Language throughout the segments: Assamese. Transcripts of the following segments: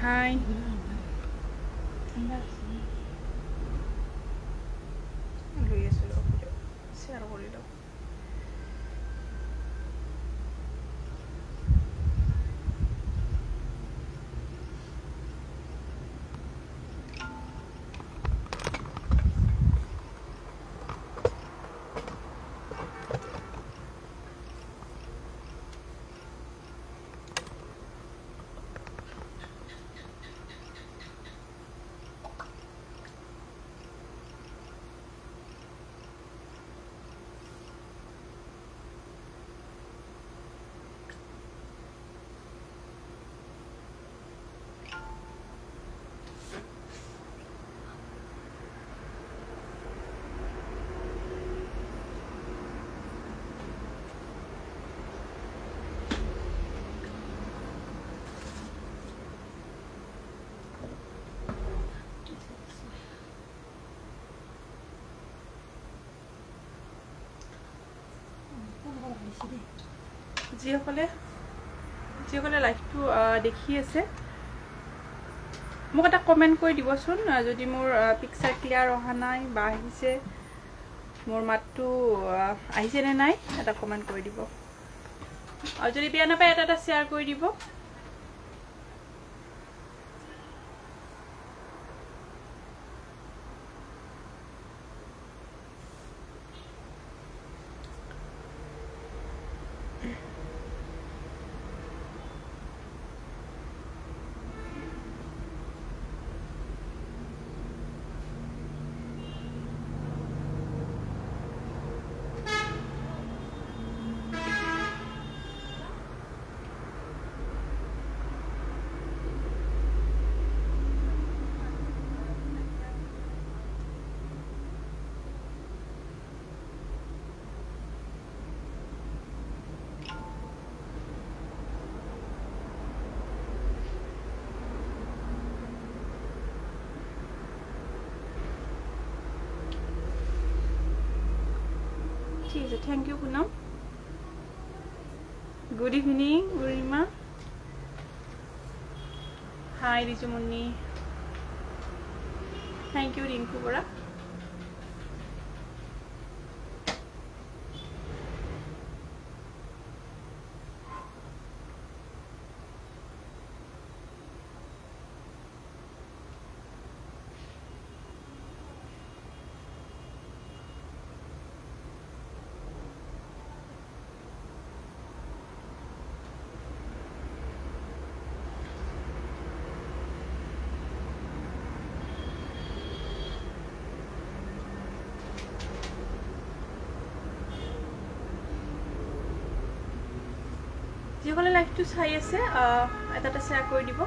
Hi. যিসকলে লাইভটো দেখি আছে মোক এটা কমেন্ট কৰি দিবচোন যদি মোৰ পিকচাৰ ক্লিয়াৰ অহা নাই বা আহিছে মোৰ মাতটো আহিছে নে নাই এটা কমেন্ট কৰি দিব আৰু যদি বেয়া নাপায় এটা শেয়াৰ কৰি দিব Thank you, Punam. Good evening, Urima. Hi, Rijumuni. Thank you, Rinku Bora. যিসকলে লাইভটো চাই আছে এটা শেয়াৰ কৰি দিব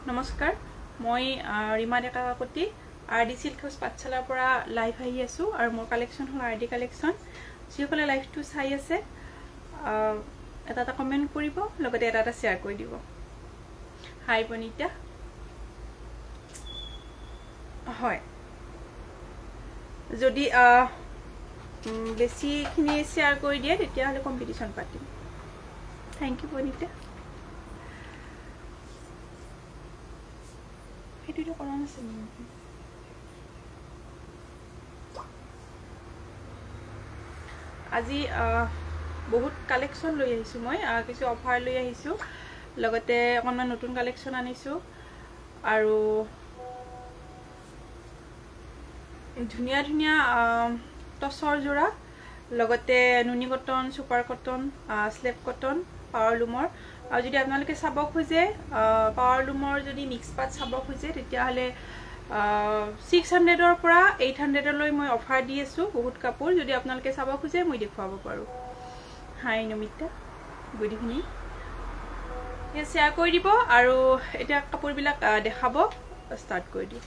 নমস্কাৰ মই ৰিমা ডেকা কাকতি আৰডি সিল্ক হাউস পাঠশালাৰ পৰা লাইভ আহি আছো আৰু মোৰ কালেকশন হল আৰডি কালেকশন যিসকলে লাইভটো চাই আছে এটা এটা কমেন্ট কৰিব লগতে এটা এটা শেয়াৰ কৰি দিব হাই বনিতা হয় যদি বেছি খিনি শেয়াৰ কৰি দিয়ে তেতিয়া হলে কম্পিটিশন পাতিম থ্যাংক ইউ বনিতা এটো কৰা আছে আজি বহুত কালেকশন লৈ আহিছো মই কিছু অফাৰ লৈ আহিছো লগতে অকমান নতুন কালেকশন আনিছো আৰু ধুনিয়া ধুনিয়া টসৰ জোৰা লগতে নুনি কটন সুপাৰ কটন স্লেপ কটন পাৱাৰ লুমৰ আৰু যদি আপোনালোকে চাব খুজে পাৱাৰ লুমৰ যদি মিক্স পাট চাব খুজে তেতিয়া হলে 600 ৰ পৰা 800 লৈ মই অফাৰ দি আছো বহুত কাপোৰ যদি আপোনালোকে চাব খুজে মই দেখুৱাব পাৰো হাই নমিতা গুড ইভিনিং এ শেয়াৰ কৰি দিব আৰু এটা কাপোৰ বিলাক দেখাব ষ্টাৰ্ট কৰি দিও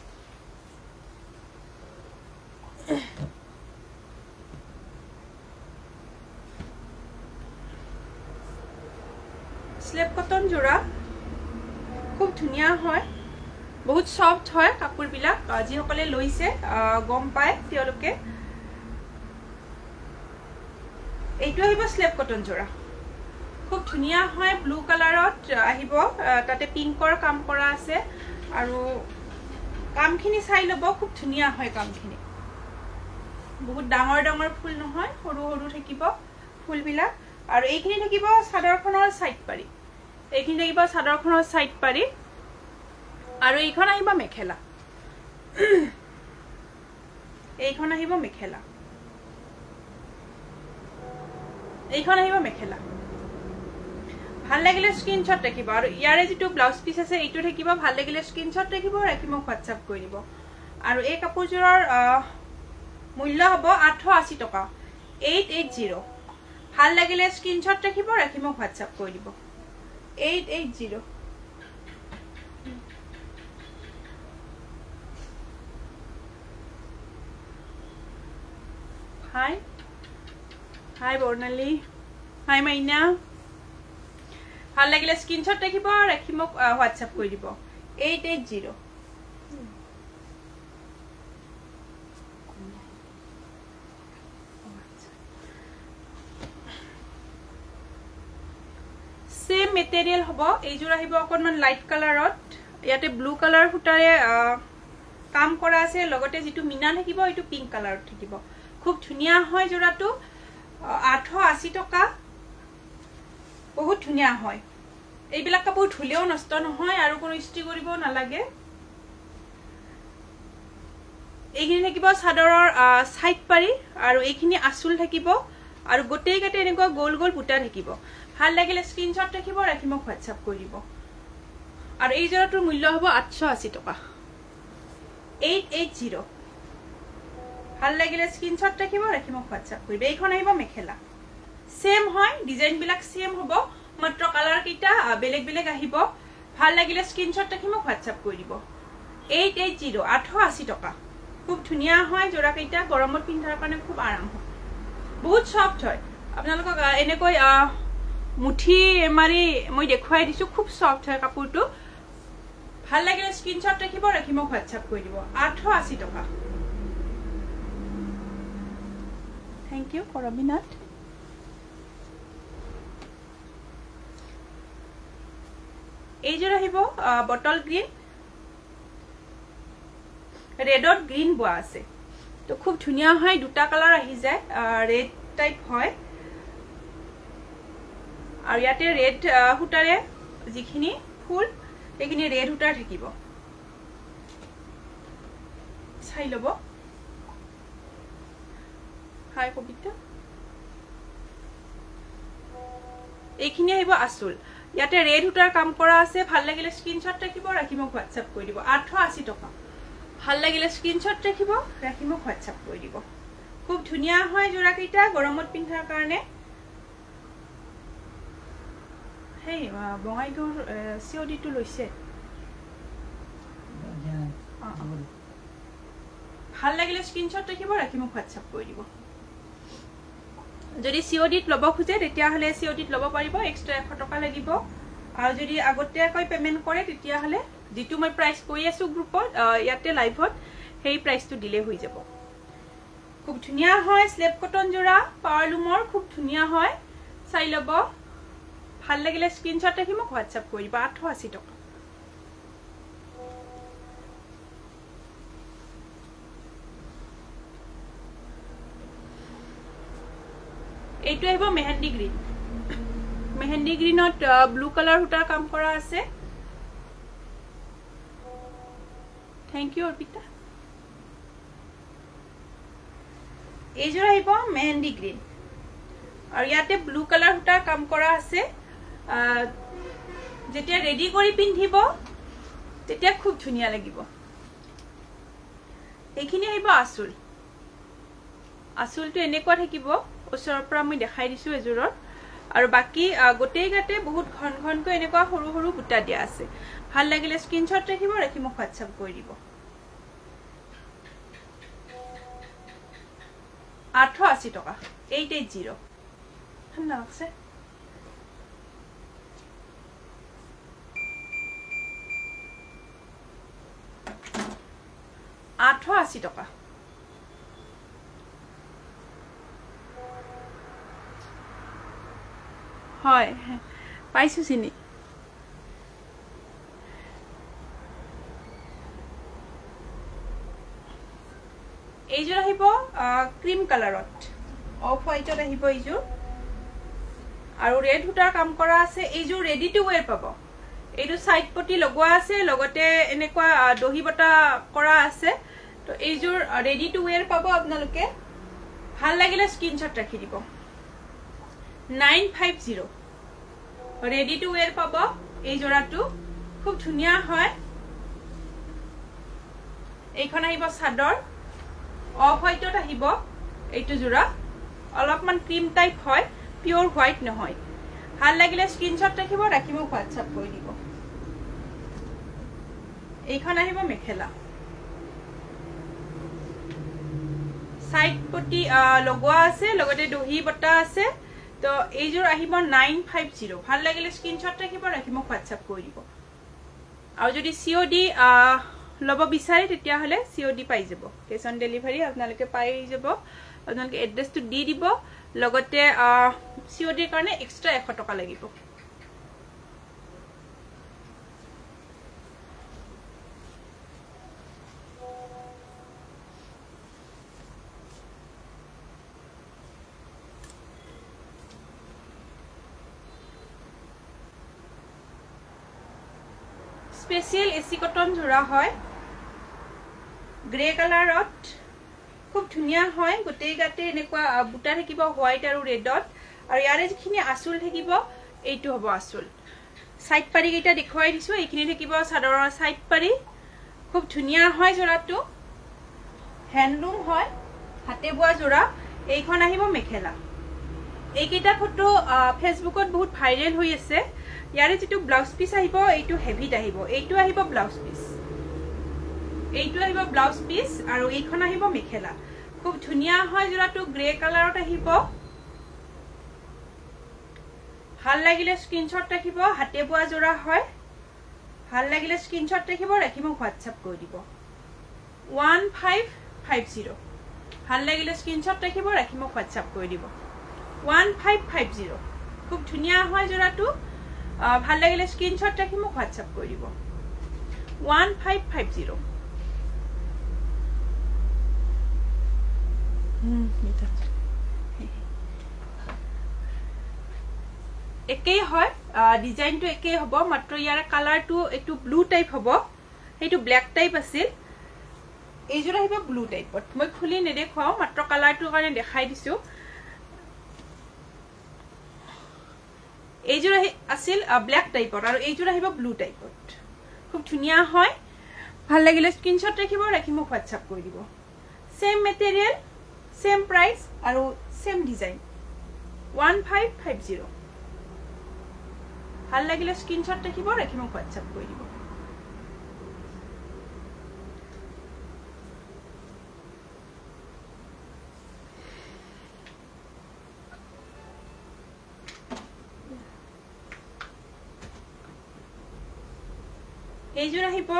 স্লেপ কটন জোৰা খুব ধুনিয়া হয় বহুত সফট হয় কাপোৰ বিলাক যি সকলে লৈছে গম পায় তেওঁলোকে এইটো আহিব স্লেপ কটন জোৰা খুব ধুনিয়া হয় ব্লু কালাৰত আহিব তাতে পিংকৰ কাম কৰা আছে আৰু কামখিনি চাই লব খুব ধুনিয়া হয় কামখিনি বহুত ডাঙৰ ডাঙৰ ফুল নহয় সৰু সৰু থাকিব ফুল বিলাক আৰু এইখিনি থাকিব সাদৰখনৰ সাইড পাৰি এইখিনি থাকিব সাদৰখনৰ সাইড পাৰি আৰু এইখন আহিব মেখেলা এইখন আহিব মেখেলা এইখন আহিব মেখেলা ভাল লাগিলে স্ক্ৰিনশ্বট ৰাখিব আৰু ইয়াৰে যেটো ব্লাউজ পিস আছে এইটো থাকিব ভাল লাগিলে স্ক্ৰিনশ্বট ৰাখিব ৰাখি মোক WhatsApp কৰি দিব আৰু এই কাপোৰজোৰৰ মূল্য হ'ব 880 টকা 880 ভাল লাগিলে স্ক্ৰিনশ্বট ৰাখিব ৰাখি মোক WhatsApp কৰি দিব 880 Hi. Hi Bornali. Hi Maina. ভাল লাগিলে স্ক্ৰিনশট ৰাখিব ৰাখি মোক WhatsApp কৰি দিব 880 সেম মেটেৰিয়েল হ'ব এইজোৰ আহিব অকনমান লাইট কালাৰত ইয়াতে ব্লু কালাৰ ফুটাৰে কাম কৰা আছে লগতে যেটো মিনা থাকিব এটো পিংক কালাৰত থাকিব খুব ধুনিয়া হয় জোৰাটো 880 টকা বহুত ধুনিয়া হয় এইবিলাক কাপোৰ ধুলেও নষ্ট নহয় আৰু কোনো ইস্ত্ৰি কৰিব নালাগে এইখিনি থাকিব সাদৰৰ সাইড পাৰি আৰু এইখিনি আসুল থাকিব আৰু গোটেই কাটে এনেকুৱা গোল গোল বুটা থাকিব ভাল লাগিলে স্ক্ৰিনশ্বট ৰাখিব ৰাখি মোক WhatsApp কৰি দিব আৰু এই জোৰাটোৰ মূল্য হ'ব 880 টকা 880 ভাল লাগিলে স্ক্ৰিনশ্বট ৰাখিব ৰাখি মোক WhatsApp কৰি দিব এইখন আহিব মেখেলা সেম হয় ডিজাইন বিলাক সেম হ'ব মাত্ৰ কালাৰ কিটা বেলেগ বেলেগ আহিব ভাল লাগিলে স্ক্ৰিনশ্বট ৰাখি মোক WhatsApp কৰি দিব 880 880 টকা খুব ধুনিয়া হয় জোৰা কিটা গৰমত পিন্ধাৰ কাৰণে খুব আৰাম হয় বহুত সফট হয় আপোনালোকক এনেকৈ মুঠি মাৰি মই দেখুৱাই দিছো খুব সফট হয় কাপোৰটো ভাল লাগিলে স্ক্ৰিনশ্বট ৰাখিব ৰাখি মোক WhatsApp কৰি দিব 880 টকা Thank you, Korabinat. এইজোৰ আহিব বটল গ্ৰীন ৰেডত গ্ৰীন বোৱা আছে তো খুব ধুনিয়া হয় দুটা কালাৰ আহি যায় ৰেড টাইপ হয় আৰু ইয়াতে ৰেড হুটাৰে যিখিনি ফুল এইখিনি ৰেড হুটাৰ থাকিব চাই লব হাই কবিতা এইখিনি আহিব আসুল ইয়াতে ৰেড হুটাৰ কাম কৰা আছে ভাল লাগিলে স্ক্ৰিনশ্বট ৰাখিব ৰাখি মোক WhatsApp কৰি দিব 880 টকা ভাল লাগিলে স্ক্ৰিনশ্বট ৰাখিব ৰাখি মোক WhatsApp কৰি দিব খুব ধুনিয়া হয় জোৰা কিটা গৰমত পিন্ধাৰ কাৰণে হেই বঙাইগাঁৱৰ সিওডিটো লৈছে ভাল লাগিলে স্ক্ৰিনশ্বট ৰাখিব ৰাখি মোক WhatsApp কৰি দিব যদি সিওডিত লব খুজে তেতিয়া হলে সিওডিত লব পাৰিব এক্সট্ৰা 100 টকা লাগিব আৰু যদি আগতীয়াকৈ পেমেন্ট কৰে তেতিয়া হলে যেটো মই প্ৰাইস কৈ আছো গ্ৰুপত ইয়াতে লাইভত সেই প্ৰাইসটো দিলে হৈ যাব খুব ধুনিয়া হয় স্লেপ কটন জোৰা পাৱাৰলুমৰ খুব ধুনিয়া হয় চাই লব ভাল লাগিলে স্ক্ৰিনশ্বট ৰাখি মোক WhatsApp কৰিবা 880 টকা এইটো আহিব মেহেন্দি গ্ৰীণ মেহেন্দি গ্ৰীণত ব্লু কালাৰ হুটাৰ কাম কৰা আছে থ্যাংক ইউ অৰ্পিতা এইযোৰ আহিব মেহেন্দি গ্ৰীণ আৰু ইয়াতে ব্লু কালাৰ হুটাৰ কাম কৰা আছে যেতিয়া ৰেডি কৰি পিন্ধিব তেতিয়া খুব ধুনিয়া লাগিব এইখিনি আহিব আসুল আসুলটো এনেকুৱা থাকিব ওচৰৰ পৰা মই দেখাই দিছো এজোৰৰ আৰু বাকি গোটেই গাতে বহুত ঘন ঘনকৈ এনেকুৱা সৰু সৰু বুটা দিয়া আছে ভাল লাগিলে স্ক্ৰিনশ্বট ৰাখিব ৰাখি মোক WhatsApp কৰি দিব 880 টকা 880 ঠান্ডা আছে টকা হয় পাইছো চিনি এইযোৰ আহিব ক্ৰীম কালাৰত অফ হোৱাইটত আহিব এইযোৰ আৰু ৰেড হুটাৰ কাম কৰা আছে এইযোৰ ৰেডি টু ওয়্যাৰ পাব এইটো সাইড পটি লগোৱা আছে লগতে এনেকুৱা দহি বটা কৰা আছে তো এইযোৰ ৰেডি টু ওয়্যাৰ পাব আপোনালোকে ভাল লাগিলে স্ক্ৰিনশ্বট ৰাখি দিব 950 ৰেডি টু ওয়্যাৰ পাব এই জোৰাটো খুব ধুনিয়া হয় এইখন আহিব সাদৰ অফ হোৱাইটত আহিব এইটো জোৰা অলপমান ক্ৰীম টাইপ হয় পিওৰ হোয়াইট নহয় ভাল লাগিলে স্ক্ৰিনশট ৰাখিব ৰাখি মোক WhatsApp কৰি দিব এইখন আহিব মেখেলা সাইড পটি লগোৱা আছে লগতে দহি বটা আছে তো এইযোৰ আহিব 950 ভাল লাগিলে স্ক্ৰিনশট ৰাখিব ৰাখি মোক WhatsApp কৰি দিব আৰু যদি COD লব বিচাৰে তেতিয়া হলে COD পাই যাব কেছ অন ডেলিভাৰী আপোনালোকে পাই যাব আপোনালোকে এড্ৰেছটো দি দিব লগতে COD কাৰণে এক্সট্ৰা 100 টকা লাগিব স্পেশাল এসি কটন জোৰা হয় গ্ৰে কালাৰত খুব ধুনিয়া হয় গোটেই গাতে এনেকুৱা বুটা থাকিব হোৱাইট আৰু ৰেডত আৰু ইয়াৰে যিখিনি আসুল থাকিব এইটো হ'ব আসুল সাইড পাৰি কেইটা দেখুৱাই দিছো এইখিনি থাকিব সাদৰৰ সাইড পাৰি খুব ধুনিয়া হয় জোৰাটো হ্যান্ডলুম হয় হাতে বোৱা জোৰা এইখন আহিব মেখেলা এইকেইটা ফটো ফেসবুকত বহুত ভাইৰেল হৈ আছে ইয়াৰে যেটো ব্লাউজ পিস আহিব এইটো হেভিত আহিব এইটো আহিব ব্লাউজ পিস এইটো আহিব ব্লাউজ পিস আৰু এইখন আহিব মেখেলা খুব ধুনিয়া হয় জোৰাটো গ্ৰে কালাৰত আহিব ভাল লাগিলে স্ক্ৰিনশ্বট ৰাখিব হাতে বোৱা জোৰা হয় ভাল লাগিলে স্ক্ৰিনশ্বট ৰাখিব ৰাখি মোক WhatsApp কৰি দিব 1550 ভাল লাগিলে স্ক্ৰিনশ্বট ৰাখিব ৰাখি মোক WhatsApp কৰি দিব 1550 খুব ধুনিয়া হয় জোৰাটো ভাল লাগিলে স্ক্ৰিনশট ৰাখি মোক WhatsApp কৰি দিব 1550 একেই হয় ডিজাইনটো একেই হ'ব মাত্ৰ ইয়াৰ কালাৰটো একটু ব্লু টাইপ হ'ব এইটো ব্ল্যাক টাইপ আছিল এইযোৰ আহিব ব্লু টাইপত মই খুলি নেদেখাও মাত্ৰ কালাৰটো কাৰণে দেখাই দিছো এইযোৰ আছিল ব্ল্যাক টাইপৰ আৰু এইযোৰ আহিব ব্লু টাইপত খুব ধুনিয়া হয় ভাল লাগিলে স্ক্ৰিনশ্বট ৰাখিব ৰাখি মোক WhatsApp কৰি দিব সেম মেটেৰিয়েল সেম প্ৰাইস আৰু সেম ডিজাইন 1550 ভাল লাগিলে স্ক্ৰিনশ্বট ৰাখিব ৰাখি মোক WhatsApp কৰি দিব এইযোৰ আহিব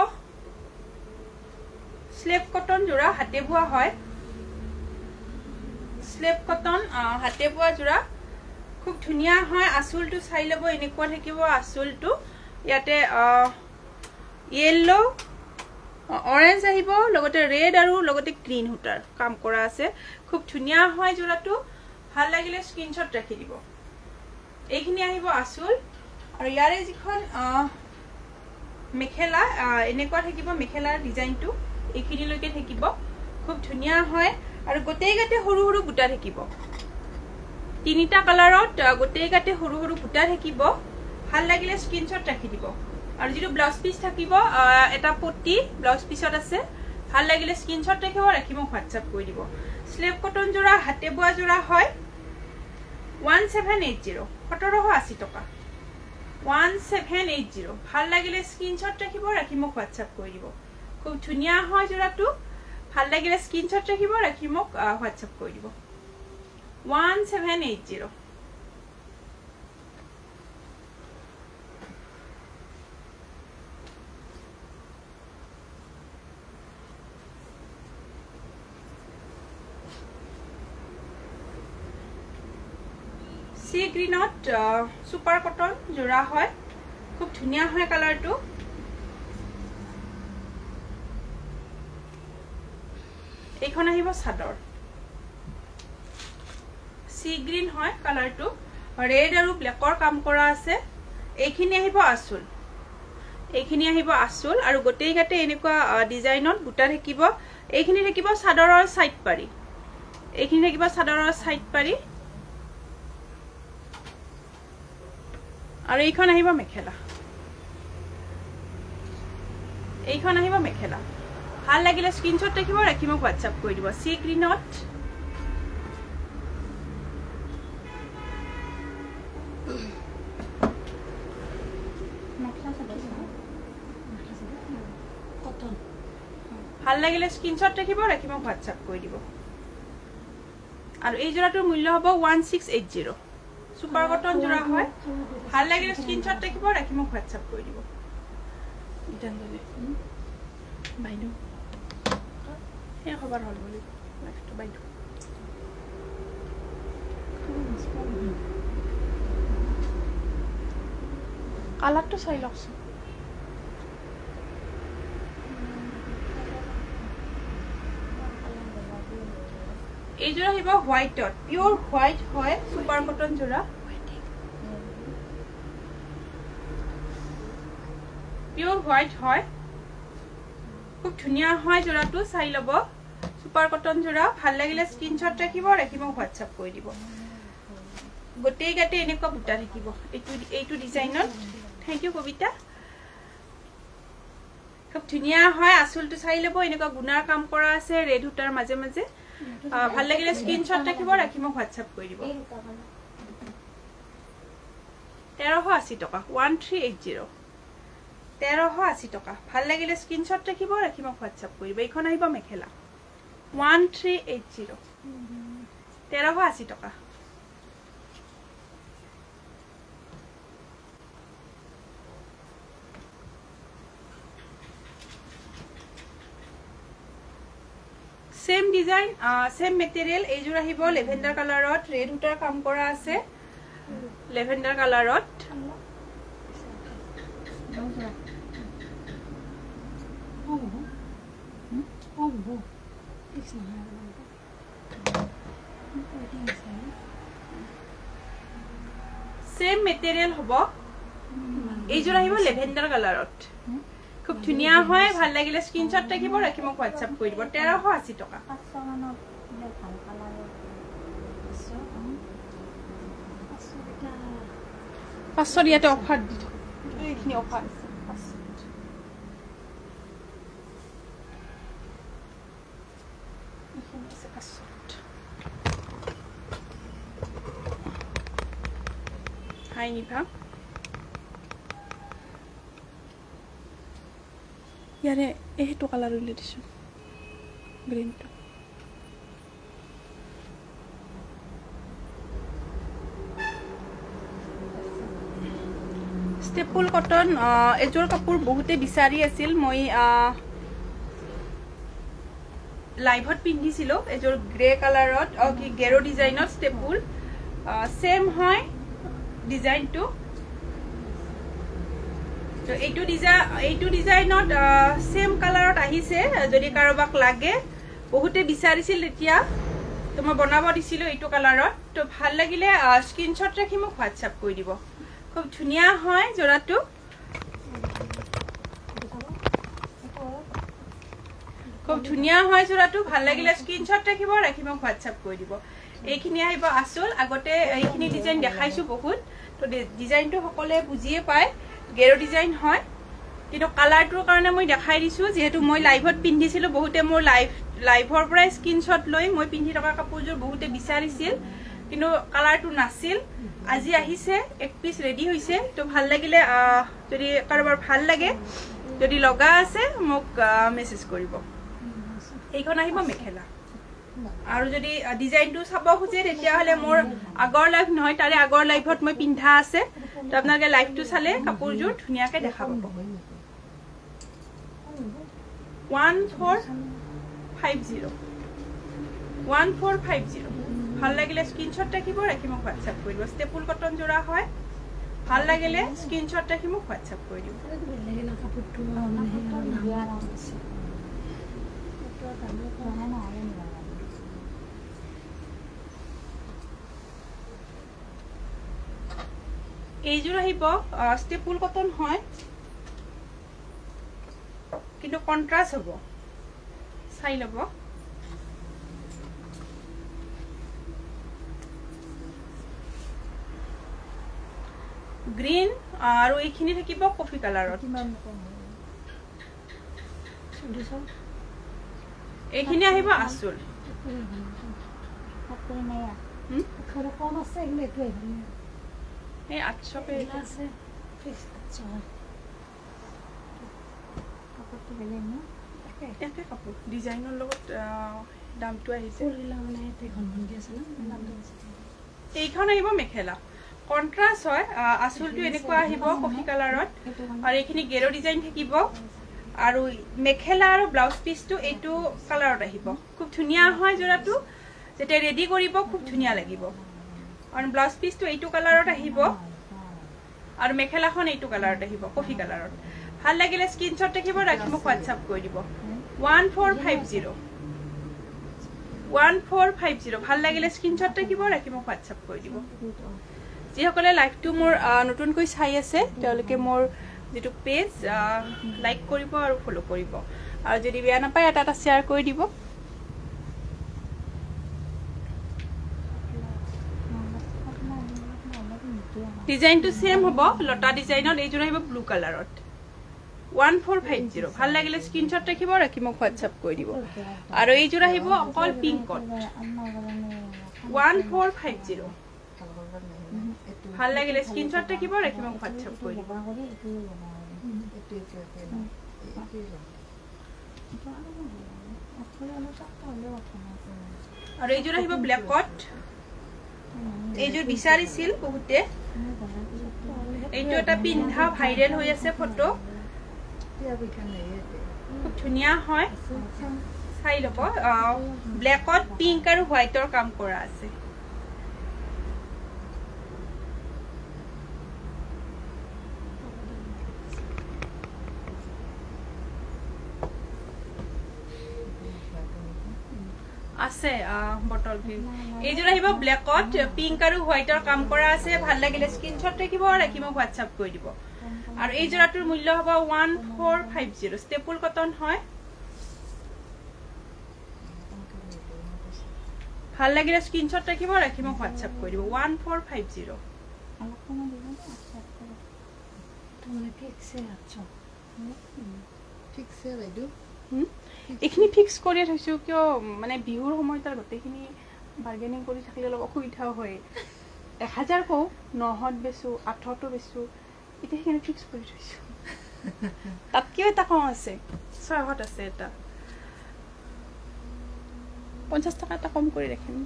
স্লেপ কটন যোৰা হাতে বোৱা হয় স্লেপ কটন হাতে বোৱা যোৰা খুব ধুনিয়া হয় আসুলটো চাই লব এনেকুৱা থাকিব আসুলটো ইয়াতে येलो ऑरेंज আহিব লগতে ৰেড আৰু লগতে গ্ৰীন হুটাৰ কাম কৰা আছে খুব ধুনিয়া হয় যোৰাটো ভাল লাগিলে স্ক্ৰিনশ্বট ৰাখি দিব এইখিনি আহিব আসুল আৰু ইয়াৰে যিখন মেখেলা এনেকুৱা থাকিব মেখেলাৰ ডিজাইনটো এইখিনি লৈকে থাকিব খুব ধুনিয়া হয় আৰু গোটেই গাতে সৰু সৰু বুটা থাকিব তিনিটা কালাৰত গোটেই গাতে সৰু সৰু বুটা থাকিব ভাল লাগিলে স্ক্ৰিনশ্বট ৰাখি দিব আৰু যিটো ব্লাউজ পিস থাকিব এটা পট্টি ব্লাউজ পিছত আছে ভাল লাগিলে স্ক্ৰিনশ্বট ৰাখিব হোৱাটসঅ্যাপ কৰি দিব স্লেপ কটন যোৰা হাতে বোৱা যোৰা হয় 1780 1780 টকা 1780 ভাল লাগিলে স্ক্ৰিনশ্বট ৰাখিব হোৱাটসঅ্যাপ কৰি দিব খুব ধুনিয়া হয় যোৰাটো ভাল লাগিলে স্ক্ৰিনশ্বট ৰাখিব হোৱাটসঅ্যাপ কৰি দিব 1780 सी ग्रीनत सुपर कटन जोड़ा है खूब धुनिया है कलर तो এইখন আহিব সাদৰ सी ग्रीन है कलर तो रेड और ब्लैकर काम करा আছে এইখিনি আহিব আসুল এইখিনি আহিব আসুল আৰু গোটেই গাতে এনেকুৱা ডিজাইনত বুটা থাকিব এইখিনি থাকিব সাদৰৰ সাইড পাৰি এইখিনি থাকিব সাদৰৰ সাইড পাৰি আৰু এইখন আহিব মেখেলা ভাল লাগিলে স্ক্ৰিনশ্বট ৰাখিব হোৱাটসঅ্যাপ কৰি দিব সি গ্ৰীনত ভাল লাগিলে স্ক্ৰিনশ্বট ৰাখিব হোৱাটসঅ্যাপ কৰি দিব আৰু এই জোৰাটোৰ মূল্য হ'ব 1680 सुपर कटन जोड़ा है ভাল লাগিলে স্ক্রিনশট ৰাখিব হোৱাটসঅ্যাপ কৰি দিব ইটানলে বাইদো এই খবৰ হল বুলি নেক্সট বাইদো কালারটো চাই লকছ এই জোড়া হিবা হোয়াইটত পিওর হোয়াইট হয় সুপার কটন জোড়া পিওর হোয়াইট হয় খুব ধুনিয়া হয় জোড়াটো চাই লব সুপার কটন জোড়া ভাল লাগিলে স্ক্রিনশট ৰাখিব হোৱাটসঅ্যাপ কৰি দিব গোটেই গাতে এনেকুৱা বুটা থাকিব এইটো ডিজাইনত থ্যাংক ইউ কবিতা খুব ধুনিয়া হয় আসলটো চাই লব এনেকুৱা গুণাৰ কাম কৰা আছে ৰেড হুটাৰ মাজে মাজে ভাল লাগিলে স্ক্ৰিনশট ৰাখিব হোৱাটসঅ্যাপ কৰি দিব 1380 টকা 1380 1380 টকা ভাল লাগিলে স্ক্ৰিনশট ৰাখিব হোৱাটসঅ্যাপ কৰি দিব এইখন আহিব মেখেলা 1380 1380 টকা सेम डिजाइन सेम मटेरियल এই জোড়া আহিব লেভেন্ডার কালারত রেড হুটার কাম করা আছে লেভেন্ডার কালারত सेम मटेरियल হবো এই জোড়া আহিব লেভেন্ডার কালারত খুব ধুনিয়া হয় ভাল লাগিলে স্ক্রিনশট ৰাখিব হোৱাটসঅ্যাপ কৰি দিব 1380 টকা 500 ইয়াতে অফার দিছো এইখিনি অফার আছে 500 হাই নিভা यारे एतो कलर उले दिसो ग्रीन तो ষ্টেপুল কটন এযোৰ কাপোৰ বহুতে বিচাৰি আছিল মই লাইভত পিন্ধিছিলো এযোৰ গ্ৰে কালাৰত কি গেৰো ডিজাইনত ষ্টেপুল সেম হয় ডিজাইনটো তো এইটো ডিজাইনত সেম কালাৰত আহিছে যদি কাৰোবাক লাগে বহুতে বিচাৰিছিল তেতিয়া তো মই বনাব দিছিলো এইটো কালাৰত তো ভাল লাগিলে স্ক্ৰিনশ্বট ৰাখি মোক হোৱাটছআপ কৰি দিব খুব ধুনিয়া হয় জোৰাটো খুব ধুনিয়া হয় জোৰাটো ভাল লাগিলে স্ক্ৰিনশ্বট ৰাখিব মোক হোৱাটছআপ কৰি দিব এইখিনি আহিব আসল আগতে এইখিনি ডিজাইন দেখাইছো বহুত তো ডিজাইনটো সকলে বুজিয়ে পায় গেৰো ডিজাইন হয় কিন্তু কালাৰটোৰ কাৰণে মই দেখাই দিছো যেহেতু মই লাইভত পিন্ধিছিলো বহুতে মোৰ লাইভৰ পৰা স্ক্ৰিনশ্বট লৈ মই পিন্ধি থকা কাপোৰযোৰ বহুতে বিচাৰিছিল কিন্তু কালাৰটো নাছিল আজি আহিছে এক পিস ৰেডি হৈছে তো ভাল লাগিলে যদি কাৰোবাৰ ভাল লাগে যদি লগা আছে মোক মেসেজ কৰিব এইখন আহিব মেখেলা আৰু যদি ডিজাইনটো চাব খুজে তেতিয়া হলে মোৰ আগৰ লাইভ নহয় তাৰে আগৰ লাইভত মই পিন্ধা আছে তো আপোনালোকে লাইভটো চালে কাপোৰযোৰ ধুনিয়াকৈ দেখা পাব 1450 ভাল লাগিলে স্ক্ৰিনশ্বট ৰাখিব মোক হোৱাটছআপ কৰি দিব ষ্টেপুল কটন জোৰা হয় ভাল লাগিলে স্ক্ৰিনশ্বট ৰাখি মোক হোৱাটছআপ কৰি দিব এইযোৰ আহিব ষ্টেপুল কটন হয় কিন্তু কন্ট্ৰাস্ট হ'ব চাই লব গ্ৰীন আৰু এইখিনি থাকিব কফি কালাৰত এইখিনি আহিব আসল এই 800 পে আছে কাপোৰটো বেলেগ ন একে কাপোৰ ডিজাইনৰ লগত দামটো আহিছে এইখন আহিব মেখেলা কন্ট্ৰাস্ট হয় আসলটো এনেকুৱা আহিব কফি কালাৰত আৰু এইখিনি গেৰো ডিজাইন থাকিব আৰু মেখেলা আৰু ব্লাউজ পিসটো এইটো কালাৰত আহিব খুব ধুনিয়া হয় জোৰাটো যেতে ৰেডি কৰিব খুব ধুনিয়া লাগিব আৰু ব্লাউজ পিসটো এইটো কালাৰত আহিব আৰু মেখেলাখন এইটো কালাৰত আহিব কফি কালাৰত ভাল লাগিলে স্ক্ৰিনশ্বট ৰাখিব মোক হোৱাটছআপ কৰি দিব 1450 ভাল লাগিলে স্ক্ৰিনশ্বট ৰাখিব মোক হোৱাটছআপ কৰি দিব যিসকলে লাইভটো মোৰ নতুনকৈ চাই আছে তেওঁলোকে মোৰ যেটো পেজ লাইক কৰিব আৰু ফলো কৰিব আৰু যদি বেয়া নাপায় এটা শেয়াৰ কৰি দিব ডিজাইনটো সেম হ'ব লতা ডিজাইনত এইযোৰ আহিব ব্লু কালাৰত 1450 ভাল লাগিলে স্ক্ৰিনশ্বট ৰাখিব মোক হোৱাটছআপ কৰি দিব আৰু এইযোৰ আহিব অকল পিংকত 1450 ভাল লাগিলে স্ক্ৰিনশ্বট ৰাখিব মোক হোৱাটছআপ কৰি দিব আৰু এইযোৰ আহিব ব্ল্যাকত এইযোৰ বিচাৰিছিল বহুতে এইটো এটা পিন্ধা ভাইৰেল হৈ আছে ফটো খুব ধুনিয়া হয় চাই লব ব্ল্যাকত পিংক আৰু হোৱাইটৰ কাম কৰা আছে আছে বটল গ্ৰীন এইযোৰ আহিব ব্ল্যাকত পিংক আৰু হোৱাইটৰ কাম কৰা আছে ভাল লাগিলে স্ক্ৰিনশ্বট ৰাখিব মোক হোৱাটছআপ কৰি দিব আৰু এই জোৰাটোৰ মূল্য হ'ব 1450 ষ্টেপুল কটন হয় ভাল লাগিলে স্ক্ৰিনশ্বট ৰাখিব মোক হোৱাটছআপ কৰি দিব 1450 এইখিনি ফিক্স কৰি থৈছো কিয় মানে বিহুৰ সময়ত গোটেইখিনি বাৰ্গেনিং কৰি থাকিলে অলপ অসুবিধাও হয় 1000 কও 900 বেচো 800 বেচো এটা সেইখিনি ফিক্স কৰি থৈছো তাত কিয় এটা কম আছে 600 আছে এটা 50 টাকা এটা কম কৰি ৰাখিম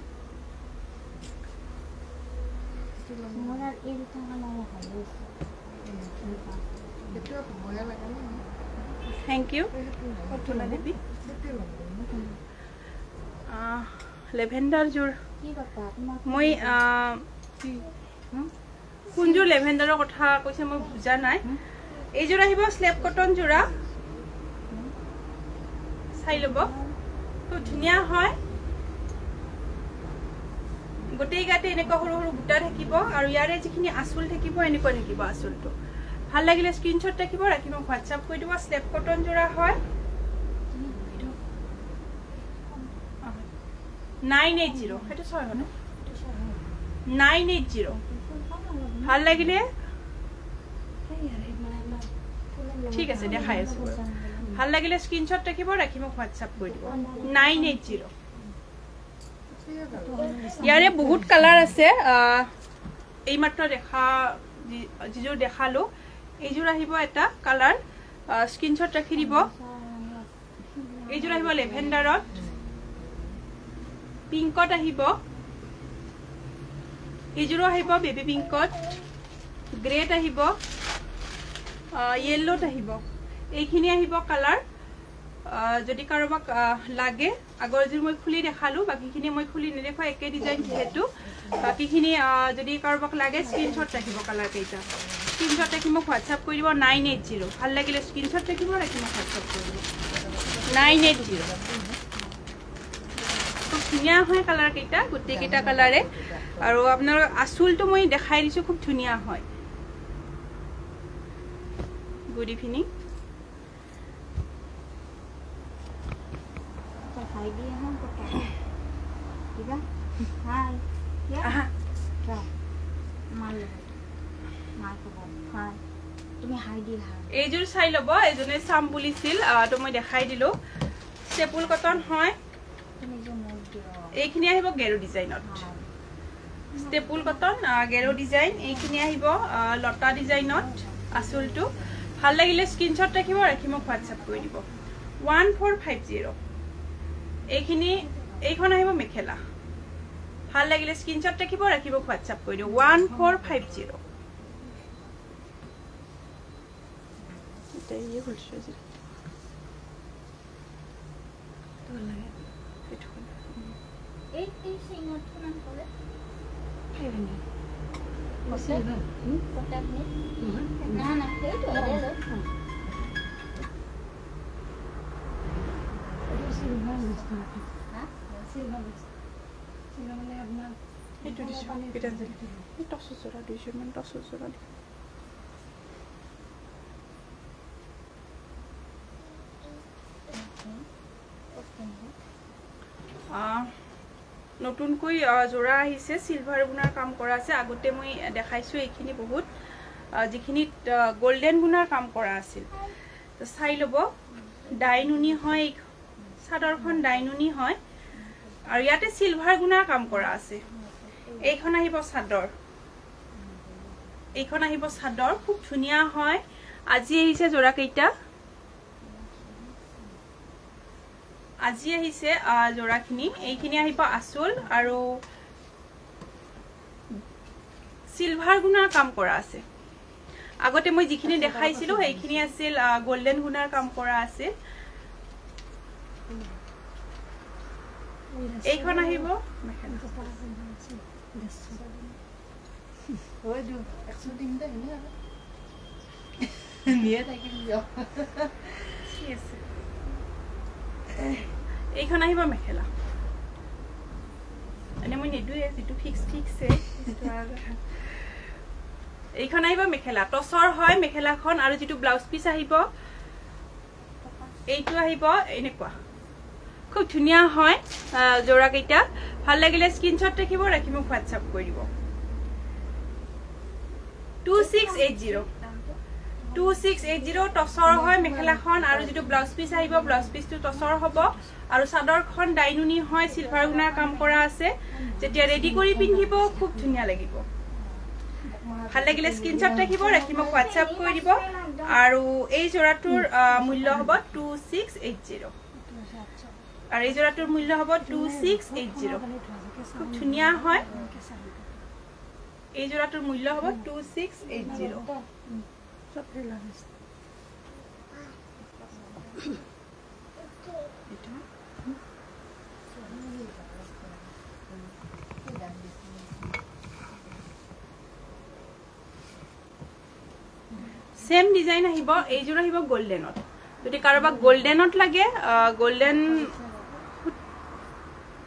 Thank you. Lavender jur. Moi kunjur lavender kotha koise moi buja nai. Ei jura hibo slab cotton jura. Sai lobo. To dhuniya hoy. Gotei gate eneko horu horu buta thakibo aru yare jikhini asul thakibo eneko thakibo asul to. ভাল লাগিলে স্ক্রিনশট রাখিব রাখি মোক WhatsApp কই দিব স্লেপ কটন জোড়া হয় 980 এটা ছয় হলো 980 ভাল লাগিলে ঠিক আছে দেখাই আছো ভাল লাগিলে স্ক্রিনশট রাখিব রাখি মোক WhatsApp কই দিব 980 ইয়ারে বহুত কালার আছে এই মাত্র দেখা জিজু দেখালো এই জোড়া আহিব এটা কালার স্ক্রিনশট রাখি দিব এই জোড়া আহিব লেভেন্ডারত পিঙ্কত আহিব এই জোড়া আহিব বেবি পিঙ্কত গ্রেট আহিব ইয়েলোত আহিব এইখিনি আহিব কালার যদি কারোবাক লাগে আগৰ যে মই খুলি দেখালো বাকিখিনি মই খুলি নেদেখা একে ডিজাইন যেহেতু বাকিখিনি যদি কারোবাক লাগে স্ক্রিনশট রাখিব কালার কেইটা স্ক্রিনশট রাখি মোক WhatsApp কই দিব 980 ভাল লাগিলে স্ক্রিনশট রাখিব রাখি মোক WhatsApp কই দিব 980 খুব ধুনিয়া হয় কালার কেইটা গুটি কেইটা কালারে আৰু আপোনাৰ আসুলটো মই দেখাই দিছো খুব ধুনিয়া হয় good evening Hi dia hang pakai. Tiga. Hai. Ya. Ciao. Malu. Malu. Hai. Tumi hai dia hai. এই জোর চাই লব এজনে সাম বুলিছিল তো মই দেখাই দিলো স্টেপুল কটন হয় Tumi jo mod dio. এইখিনি আহিব গেরো ডিজাইনত স্টেপুল কটন গেরো ডিজাইন এইখিনি আহিব লতা ডিজাইনত আসুলটো ভাল লাগিলে স্ক্রিনশট রাখিব রাখি মোক WhatsApp কই দিব 1450 এইখিনি এইখন আহিব মেখেলা ভাল লাগিলে স্ক্রিনশট ৰাখিব ৰাখিব WhatsApp কৰি দিও 1450 এটা এই হলছে যে তো লাগে এটা এই সিঙ্গট কোন করে এখানে Kota kota ni. Nah, nah, itu ada loh. Itu di sini kita jadi. Itu susah di sini, itu susah. নতুন কই জোড়া আহিছে সিলভার গুনার কাম করা আছে আগতে মই দেখাইছো এইখিনি বহুত যিখিনি গোল্ডেন গুনার কাম করা আছিল তো চাই লব ডাইনুনি হয় সাদরখন ডাইনুনি হয় আর ইয়াতে সিলভার গুনার কাম করা আছে এইখন আহিব সাদর এইখন আহিব সাদর খুব ধুনিয়া হয় আজি আহিছে জোড়া কেইটা আজি আহিছে জোড়াখিনি এইখিনি আহিব আসল আৰু সিলভাৰ গুনাৰ কাম কৰা আছে আগতে মই যিখিনি দেখাইছিলো এইখিনি আছিল গোল্ডেন গুনাৰ কাম কৰা আছে এইখন আহিব হয় দিও 100 দিন দে নিয়ে থাকি দিও ঠিক আছে এইখন আহিব মেখেলা এনে মই নেদুয়ে যেটো ফিক্স ফিক্সে এইখন আহিব মেখেলা টসৰ হয় মেখেলাখন আৰু যেটো ব্লাউজ পিস আহিব এইটো আহিব এনেকুৱা খুব ধুনিয়া হয় জোড়া কেইটা ভাল লাগিলে স্ক্ৰিনশট ৰাখিব ৰাখি মোক WhatsApp কৰি দিব 2680 টসৰ হয় মেখেলাখন আৰু যেটো ব্লাউজ পিস আহিব ব্লাউজ পিসটো টসৰ হ'ব আৰু চাদৰখন ডাইনুনি হয় সিলভাৰ গুনাৰ কাম কৰা আছে যেতিয়া ৰেডি কৰি পিন্ধিব খুব ধুনিয়া লাগিব ভাল লাগিলে স্ক্ৰিনশট ৰাখিব ৰাখি মোক WhatsApp কৰি দিব আৰু এই জোড়াটোৰ মূল্য হ'ব 2680 আৰু এই জোড়াটোৰ মূল্য হ'ব 2680 খুব ধুনিয়া হয় এই জোড়াটোৰ মূল্য হ'ব 2680 सेम डिजाइन আহিব এইজোৰ আহিব গোল্ডেনত যদি কাৰোবাক গোল্ডেনত লাগে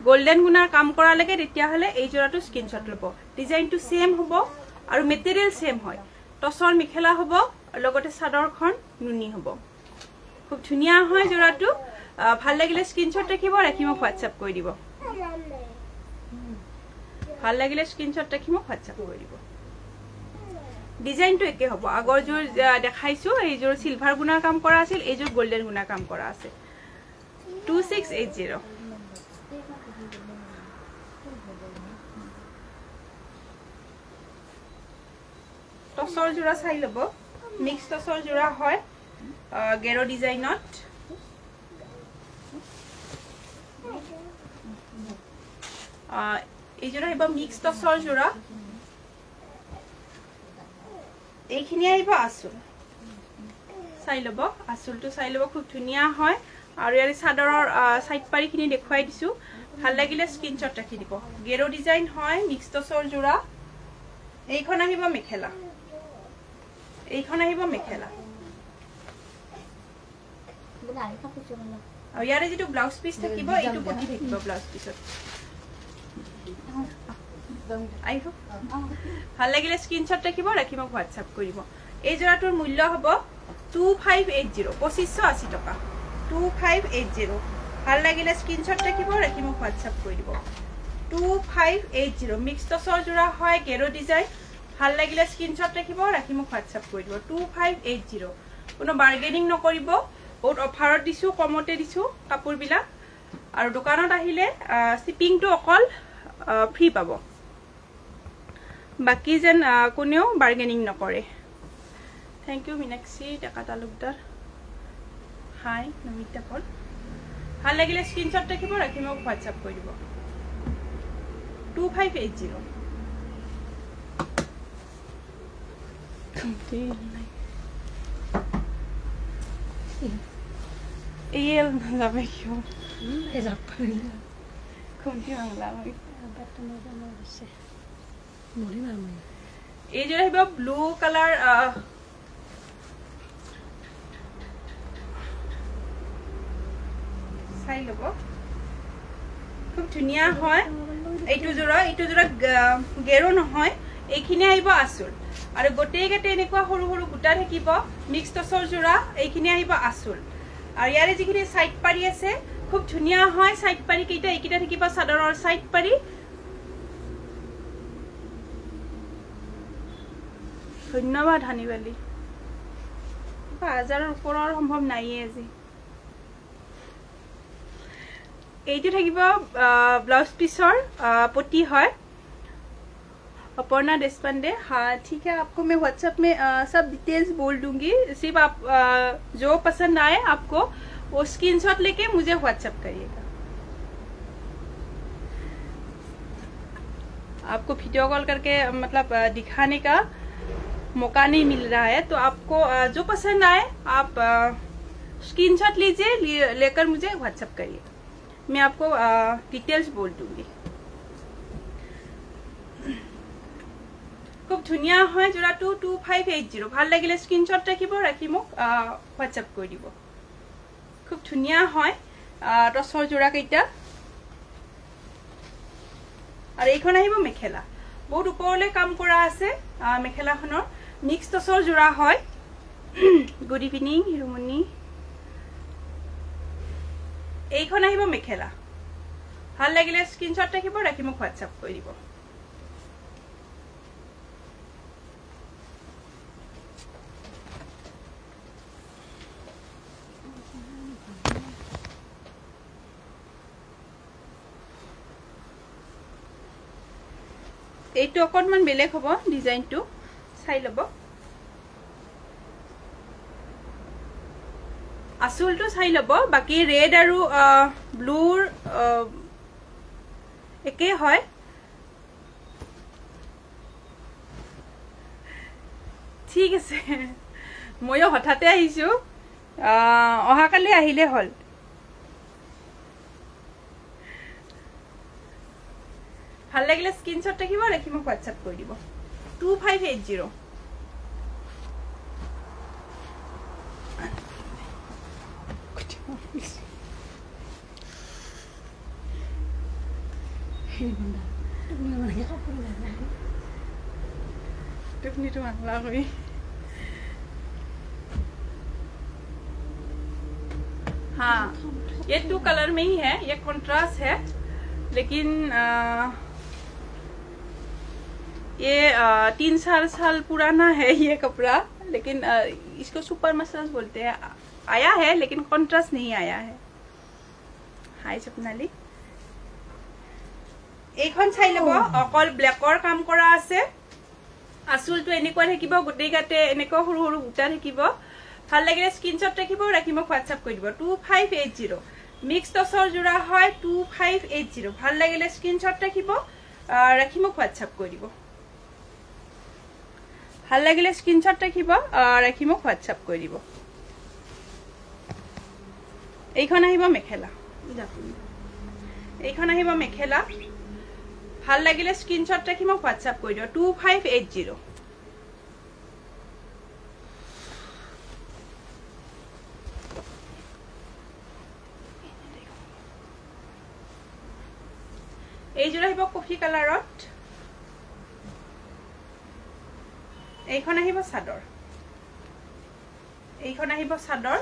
গোল্ডেন গুণাৰ কাম কৰা লাগে তেতিয়া হলে এই জোৰাটো স্ক্ৰিনশ্বট লব ডিজাইনটো সেম হ'ব আৰু মেটেৰিয়েল সেম হয় টসৰ মিখেলা হ'ব লগতে চাদৰখন নুনি হ'ব খুব ধুনিয়া হয় জোৰাটো ভাল লাগিলে স্ক্ৰিনশ্বট ৰাখিব ৰাখি মোক WhatsApp কৰি দিব ভাল লাগিলে স্ক্ৰিনশ্বট ৰাখি মোক WhatsApp কৰি দিব ডিজাইনটো একে হ'ব আগৰ জোৰ দেখাইছো এই জোৰ সিলভাৰ গুণাৰ কাম কৰা আছিল এই জোৰ গোল্ডেন গুণাৰ কাম কৰা আছে 2680 টসৰ জোৰা চাই লব মিক্স টসৰ জোৰা হয় গেৰো ডিজাইনত এই জোৰা আহিব মিক্স টসৰ জোৰা এইখিনি আহিব আসুল চাই লব আসুলটো চাই লব খুব ধুনিয়া হয় আৰু ইয়াৰ চাদৰৰ সাইড পাৰিখিনি দেখুৱাই দিছো ভাল লাগিলে স্ক্ৰিনশ্বট ৰাখি দিব গেৰো ডিজাইন হয় মিক্স টসৰ জোৰা এইখন আহিব মেখেলা আৰু ইয়াৰে যেটো ব্লাউজ পিস থাকিব এইটো পটি থাকিব ব্লাউজ পিছত আইহো ভাল লাগিলে স্ক্ৰিনশ্বট ৰাখিব ৰাখি মোক WhatsApp কৰিব এই জোৰাটোৰ মূল্য হ'ব 2580 2580 টকা 2580 ভাল লাগিলে স্ক্ৰিনশ্বট ৰাখিব ৰাখি মোক WhatsApp কৰি দিব 2580 মিক্স টসৰ জোৰা হয় গেৰো ডিজাইন ভাল লাগিলে স্ক্ৰিনশ্বট ৰাখিব ৰাখি মোক WhatsApp কৰি দিব 2580 কোনো বাৰ্গেনিং নকৰিব বহুত অফাৰত দিছো কমতে দিছো কাপোৰবিলাক আৰু দোকানত আহিলে শিপিংটো অকল ফ্ৰী পাব বাকি যেন কোনেও বাৰ্গেনিং নকৰে থ্যাংক ইউ মিনাক্ষী টাকা তালুকদাৰ হাই নমিতা পল ভাল লাগিলে স্ক্ৰিনশ্বট ৰাখিব ৰাখি মোক WhatsApp কৰি দিব 2580 Iya sampai kyo. Kunti bangla moi. এই জোৰা হিবা ব্লু কালাৰ চাই লব খুব ধুনিয়া হয় এইটো জোৰা গেৰো নহয় এইখিনি আহিব আসুল আৰু গোটেই গেটে এনেকুৱা সৰু সৰু গুটা থাকিব মিক্স টসৰ জোৰা এইখিনি আহিব আসুল আৰু ইয়াৰে যিখিনি সাইড পাৰি আছে খুব ধুনিয়া হয় সাইড পাৰি কেইটা এইকিটা থাকিব সাদৰৰ সাইড পাৰি ধন্যবাদ হানিবালি 5000 ওপৰৰ সম্ভৱ নাইয়ে আজি এইটো থাকিব ব্লাউজ পিসৰ পটি হয় अपर्णा देशपांडे हाँ ठीक है आपको मैं WhatsApp में सब डिटेल्स बोल दूंगी सिर्फ आप जो पसंद आए आपको वो स्क्रीनशॉट लेके मुझे WhatsApp करिएगा आपको वीडियो कॉल करके मतलब दिखाने का मौका नहीं मिल रहा है तो आपको जो पसंद आए आप स्क्रीनशॉट लीजिए लेकर मुझे WhatsApp करिए मैं आपको डिटेल्स बोल दूंगी খুব ধুনিয়া হয় জোৰাটো 2580 ভাল লাগিলে স্ক্ৰিনশ্বট ৰাখিব ৰাখি মোক WhatsApp কৰি দিব খুব ধুনিয়া হয় টসৰ জোৰা কেইটা আৰু এইখন আহিব মেখেলা বহুত ওপৰলৈ কাম কৰা আছে মেখেলাখনৰ মিক্স টসৰ জোৰা হয় গুড ইভিনিং হিৰুমনি এইখন আহিব মেখেলা ভাল লাগিলে স্ক্ৰিনশ্বট ৰাখিব ৰাখি মোক WhatsApp কৰি দিব এইটো অকনমান বেলেগ হ'ব ডিজাইনটো চাই লব আসুলটো চাই লব বাকি ৰেড আৰু ব্লুৰ একে হয় ঠিক আছে ময়ো হঠাতে আহিছো অহাকালি আহিলে হল ভাল লাগিলে স্ক্রিনশট ৰাখিব ৰাখি মোক WhatsApp কৰি দিব 2580 टुकनी तो मंगला हुई हाँ ये 2 कलर में ही है ये कंट्रास्ट है लेकिन ये 3-4 साल पुराना है ये कपड़ा लेकिन इसको सुपर मसाज बोलते हैं आया है लेकिन कंट्रास्ट नहीं आया है हाय सपनाली এইখন চাই লব অকল ব্ল্যাকৰ কাম কৰা আছে আসুলটো এনেকুৱা থাকিব গুটেই গাতে এনেকুৱা সৰু সৰু বুটা থাকিব ভাল লাগিলে স্ক্ৰিনশট ৰাখিব ৰাখি মোক WhatsApp কৰি দিব 2580 মিক্স টছৰ জোৰা হয় 2580 ভাল লাগিলে স্ক্ৰিনশট ৰাখিব ৰাখি মোক WhatsApp কৰি দিব ভাল লাগিলে স্ক্ৰিনশট ৰাখিব ৰাখি মোক WhatsApp কৰি দিব এইখন আহিব মেখেলা এইখন আহিব মেখেলা ভাল লাগিলে স্ক্ৰিনশট ৰাখি মোক WhatsApp কৰি দিও 2580 এই জোৰা আহিব কফি কালাৰত এইখন আহিব সাদৰ এইখন আহিব সাদৰ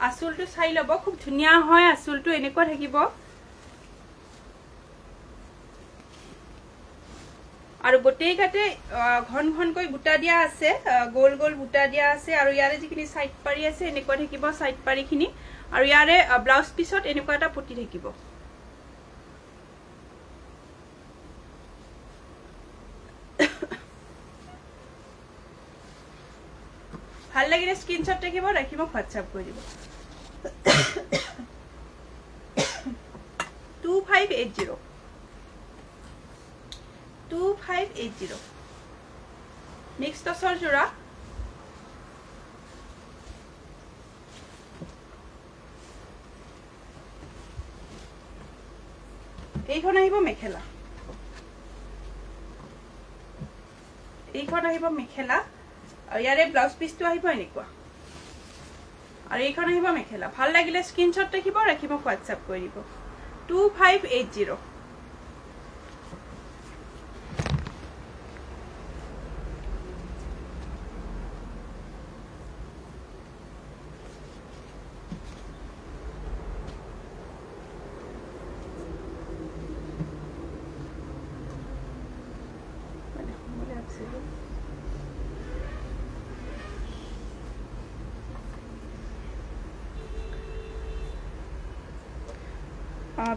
আসুলটো চাই লব খুব ধুনিয়া হয় আসুলটো এনেকুৱা থাকিব আৰু গোটেই গাতে ঘন ঘনকৈ বুটা দিয়া আছে গোল গোল বুটা দিয়া আছে আৰু ইয়াৰে যিখিনি সাইড পাৰি আছে এনেকুৱা থাকিব সাইড পাৰিখিনি আৰু ইয়াৰে ব্লাউজ পিছত এনেকুৱা এটা পুটি থাকিব ভাল লাগিলে স্ক্ৰিনশট ৰাখিব ৰাখি মোক WhatsApp কৰি দিব 2580 2580 মিক্স টছৰ জোৰা এইখন আহিব মেখেলা এইখন আহিব মেখেলা আৰু ইয়াৰে ব্লাউজ পিসটো আহিব এনেকুৱা আৰু এইখন আহিব মেখেলা ভাল লাগিলে স্ক্ৰিনশট ৰাখিব ৰাখি মোক WhatsApp কৰি দিব 2580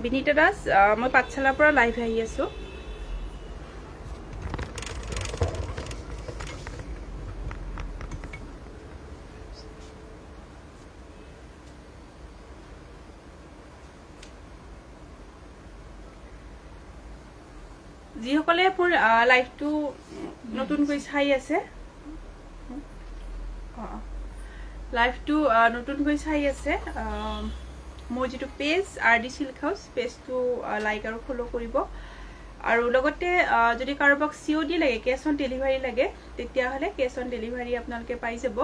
বিনীতা দাস মই পাঠশালাৰ পৰা লাইভ আহি আছো যিসকলে মোৰ লাইভটো নতুনকৈ চাই আছে লাইভটো নতুনকৈ চাই আছে মোৰ যেটো পেজ আৰডি সিল্ক হাউস পেজটো লাইক আৰু ফলো কৰিব আৰু লগতে যদি কাৰোবাক সিওডি লাগে কেশ অন ডেলিভাৰী লাগে তেতিয়া হলে কেশ অন ডেলিভাৰী আপোনালোকে পাই যাব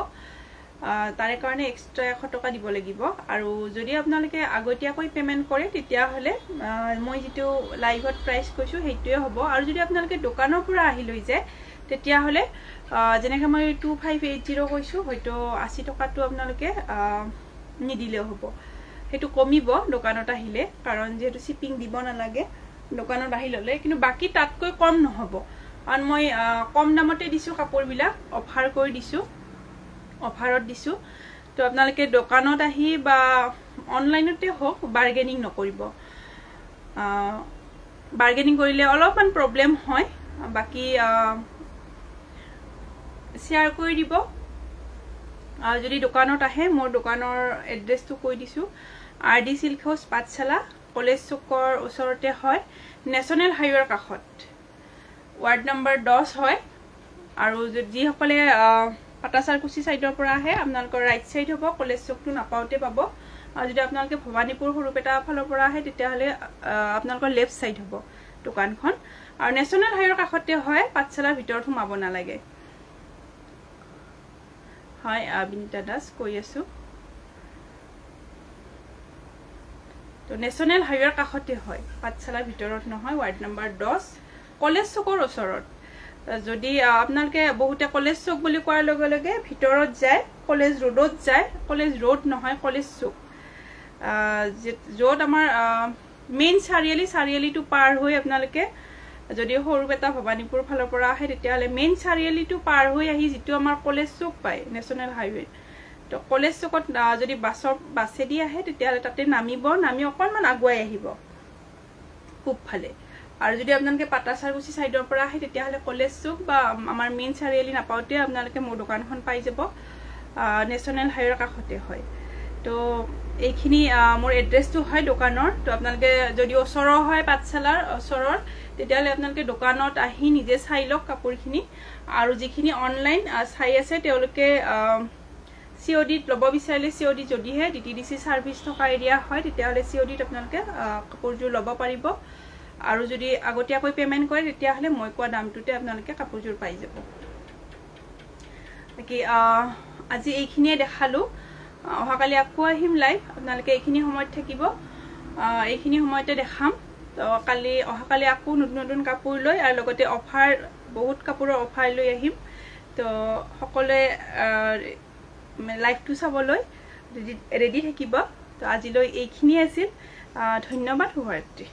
তাৰে কাৰণে এক্সট্ৰা 100 টকা দিব লাগিব আৰু যদি আপোনালোকে আগতীয়াকৈ পেমেন্ট কৰে তেতিয়া হলে মই যেটো লাইভত প্ৰাইস কৈছো হেইটোৱে হ'ব আৰু যদি আপোনালোকে দোকানৰ পৰা আহি লৈ যায় তেতিয়া হলে যেনেকৈ মই 2580 কৈছো হয়তো 80 টকাটো আপোনালোকে নিদিলে হ'ব হেতু কমিব দোকানত আহিলে কাৰণ যেটো শিপিং দিব না লাগে দোকানত আহি ললে কিন্তু বাকি তাতকৈ কম নহব আৰু মই কম দামতে দিছো কাপোৰ বিলাক অফাৰ কৰি দিছো অফাৰত দিছো তো আপোনালোকে দোকানত আহি বা অনলাইনতে হোক বাৰ্গেনিং নকৰিব বাৰ্গেনিং কৰিলে অলপমান প্ৰবলেম হয় বাকি শেয়াৰ কৰি দিব আৰু যদি দোকানত আহে মোৰ দোকানৰ এড্ৰেছটো কৈ দিছো আৰডি সিল্ক হাউস পাঠশালা কলেজ চকৰ ওচৰতে হয় নেশনেল হাইৱেৰ কাষত ওয়াৰ্ড নম্বৰ 10 হয় আৰু যি সকলে পাটাচাৰকুচি সাইডৰ পৰা আহে আপোনালোকৰ ৰাইট সাইড হ'ব কলেজ চকটো নাপাওতে পাব আৰু যদি আপোনালোকে ভবানীপুৰ সৰুপেটা ফালৰ পৰা আহে তেতিয়া হলে আপোনালোকৰ লেফট সাইড হ'ব দোকানখন আৰু নেশনাল হাইৱেৰ কাষতে হয় পাঠশালাৰ ভিতৰত সোমাব নালাগে হয় বিনিতা দাস কৈ আছো তো নেশনাল হাইৱেৰ কাষতে হয় পাঠশালাৰ ভিতৰত নহয় ৱাৰ্ড নম্বৰ 10 কলেজ চকৰ ওচৰত যদি আপোনালোকে বহুতে কলেজ চক বুলি কোৱাৰ লগে লগে ভিতৰত যায় কলেজ ৰোডত যায় কলেজ ৰোড নহয় কলেজ চক য'ত আমাৰ মেইন চাৰিআলিটো পাৰ হৈ আপোনালোকে যদি সৰুপেটা ভবানীপুৰ ফালৰ পৰা আহে তেতিয়া হলে মেইন চাৰিআলিটো পাৰ হৈ আহি যেটো আমাৰ কলেজ চক পায় নেশনাল হাইৱে তো কলেজ চকত যদি বাছেদি আহে তেতিয়া হলে তাতে নামি অকনমান আগুৱাই আহিব পূবফালে আৰু যদি আপোনালোকে পাটাচাৰকুচি সাইডৰ পৰা আহে তেতিয়া হলে কলেজ চক বা আমাৰ মেইন চাৰিআলি নাপাওতে আপোনালোকে মোৰ দোকানখন পাই যাব নেশনাল হাইৱেৰ কাষতে হয় তো এইখিনি মোৰ এড্ৰেছটো হয় দোকানৰ তো আপোনালোকে যদি ওচৰৰ হয় পাঠশালাৰ ওচৰৰ তেতিয়া হলে আপোনালোকে দোকানত আহি নিজে চাই লওক কাপোৰখিনি আৰু যিখিনি অনলাইন চাই আছে তেওঁলোকে সিওডিত লব বিচাৰিলে সিওডি যদিহে ডিটিডিসি সাৰ্ভিস থকা এৰিয়া হয় তেতিয়া হলে সিওডিত আপোনালোকে কাপোৰযোৰ লব পাৰিব আৰু যদি আগতীয়াকৈ পেমেন্ট কৰে তেতিয়া হলে মই কোৱা দামটোতে আপোনালোকে কাপোৰযোৰ পাই যাব বাকি আজি এইখিনিয়ে দেখালো অহাকালি আকৌ আহিম লাইভ আপোনালোকে এইখিনি সময়ত থাকিব এইখিনি সময়তে দেখাম তো অহাকালি আকৌ নতুন কাপোৰ লৈ আৰু লগতে অফাৰ বহুত কাপোৰৰ অফাৰ লৈ আহিম তো সকলোৱে লাইভটো চাবলৈ ৰেডি থাকিব তো আজিলৈ এইখিনি আছিল ধন্যবাদ শুভৰাত্ৰি